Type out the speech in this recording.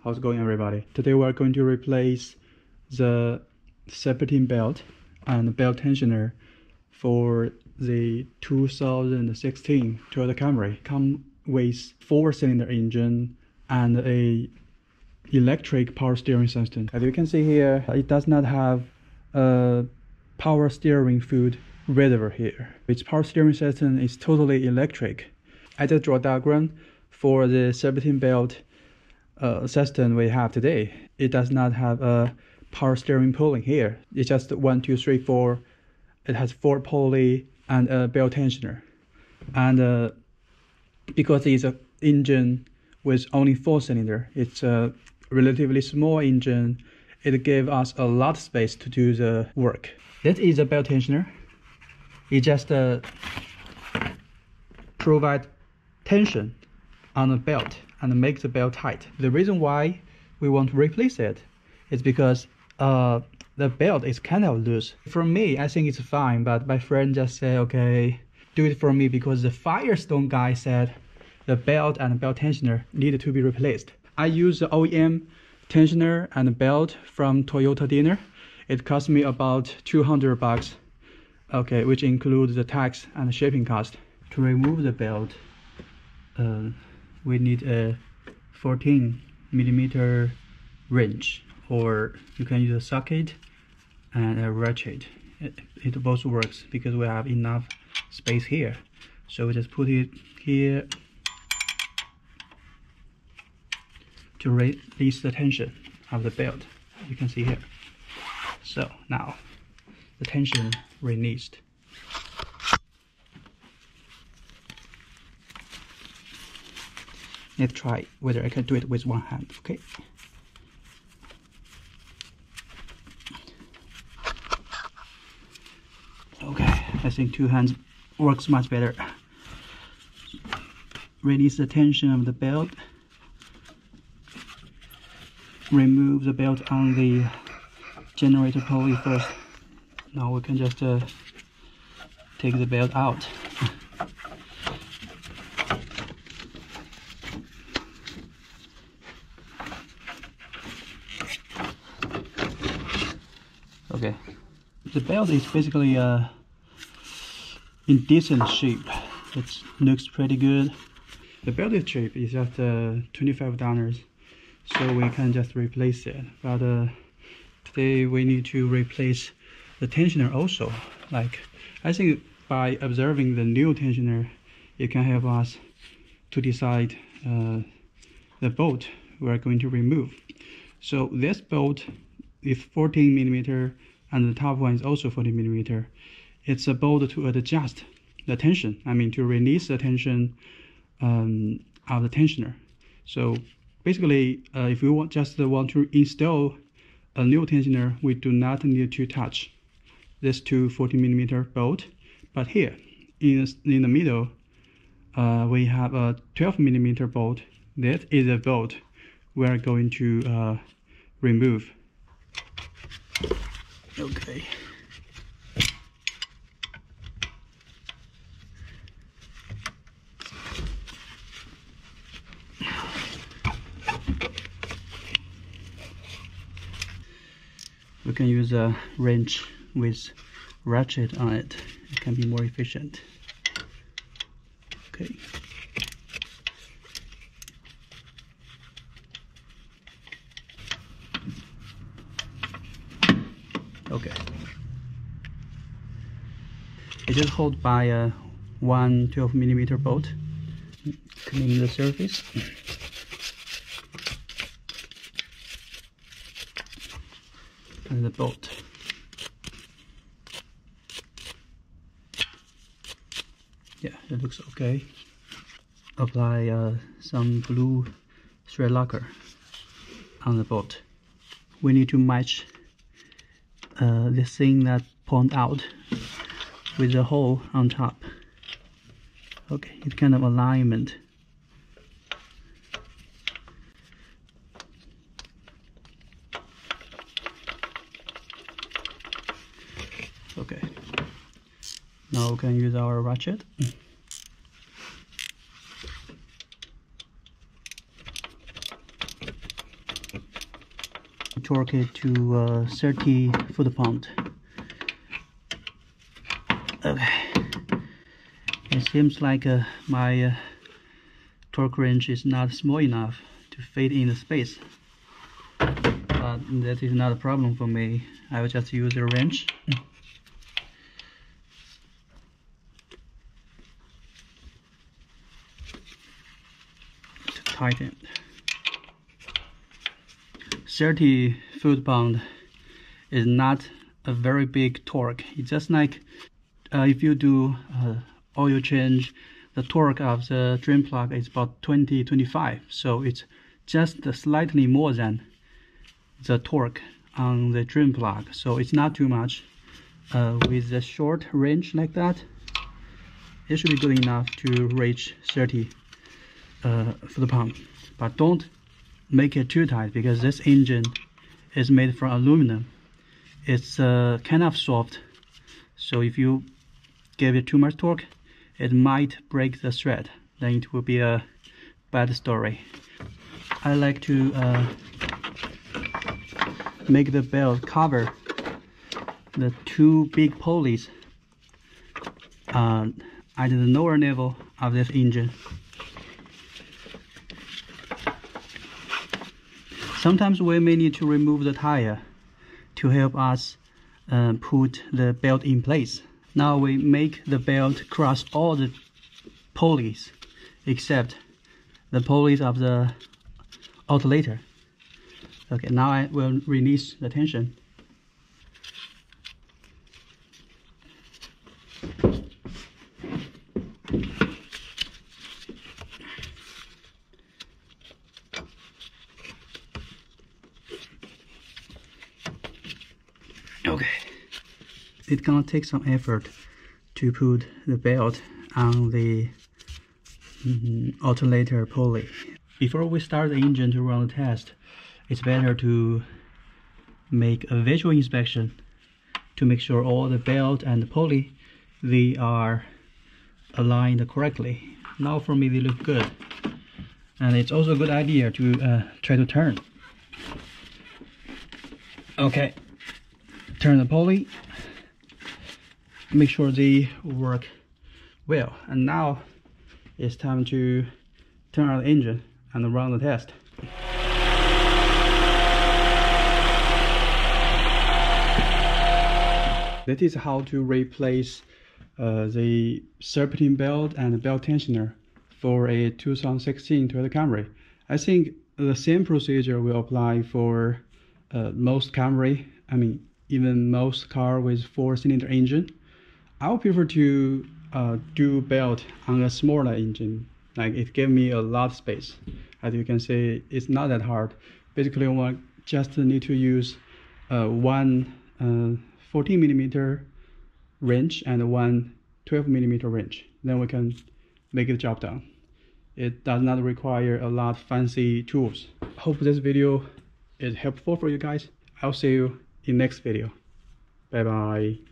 How's it going, everybody? Today we're going to replace the Serpentine belt and belt tensioner for the 2016 Toyota Camry. Come with 4-cylinder engine and a electric power steering system. As you can see here, it does not have a power steering foot reservoir here. Its power steering system is totally electric. I just draw a diagram for the Serpentine belt system we have today. It does not have a power steering pulling here. It's just 1, 2, 3, 4. It has 4 pulley and a belt tensioner. And because it's an engine with only 4-cylinder, it's a relatively small engine. It gave us a lot of space to do the work. That is a belt tensioner. It just provide tension on the belt and make the belt tight. The reason why we want to replace it is because the belt is kind of loose. For me, I think it's fine, but my friend just said, okay, do it for me, because the Firestone guy said the belt and the belt tensioner needed to be replaced. I use the OEM tensioner and the belt from Toyota dealer. It cost me about $200, okay, which includes the tax and the shipping cost. To remove the belt, we need a 14mm wrench, or you can use a socket and a ratchet. It both works because we have enough space here. So we just put it here to release the tension of the belt. You can see here. So now the tension released. Let's try whether I can do it with one hand, okay? Okay, I think 2 hands works much better. Release the tension of the belt. Remove the belt on the generator pulley first. Now we can just take the belt out. Okay, the belt is basically in decent shape. It looks pretty good. The belt is cheap. It's just $25, so we can just replace it. But today we need to replace the tensioner also. Like, I think by observing the new tensioner, it can help us to decide the bolt we're going to remove. So this bolt is 14mm, and the top one is also 14mm. It's a bolt to adjust the tension, to release the tension of the tensioner. So basically, if we just want to install a new tensioner, we do not need to touch this 2 14mm bolt. But here in the middle, we have a 12mm bolt. That is a bolt we are going to remove. Okay. We can use a wrench with ratchet on it. It can be more efficient. Okay. Okay. It is held by one 12mm bolt. Clean the surface. And the bolt. Yeah, it looks okay. Apply some blue thread locker on the bolt. We need to match this thing that point out with the hole on top. Okay, it's kind of alignment. Okay, now we can use our ratchet. torque it to 30 foot-pound. Okay, it seems like my torque range is not small enough to fit in the space, but that is not a problem for me. I will just use a wrench to tighten. 30 foot-pound is not a very big torque. It's just like if you do oil change, the torque of the drain plug is about 20-25, so it's just slightly more than the torque on the drain plug, so it's not too much. With a short range like that, it should be good enough to reach 30 foot-pound. But don't make it too tight, because this engine is made from aluminum. It's kind of soft, so if you give it too much torque, it might break the thread. Then it will be a bad story. I like to make the belt cover the two big pulleys at the lower level of this engine. Sometimes we may need to remove the tire to help us put the belt in place. Now we make the belt cross all the pulleys except the pulleys of the alternator. Okay, now I will release the tension. Okay, it's gonna take some effort to put the belt on the alternator pulley. Before we start the engine to run the test, it's better to make a visual inspection to make sure all the belt and the pulley, they are aligned correctly. Now for me, they look good, and it's also a good idea to try to turn. Okay, turn the pulley, make sure they work well, and now it's time to turn on the engine and run the test. That is how to replace the Serpentine belt and belt tensioner for a 2016 Toyota Camry. I think the same procedure will apply for most Camry, even most car with 4-cylinder engine. I would prefer to do belt on a smaller engine. Like, it gave me a lot of space. As you can see, it's not that hard. Basically, one just need to use one 14mm wrench and one 12mm wrench. Then we can make the job done. It does not require a lot of fancy tools. Hope this video is helpful for you guys. I'll see you in next video. Bye bye.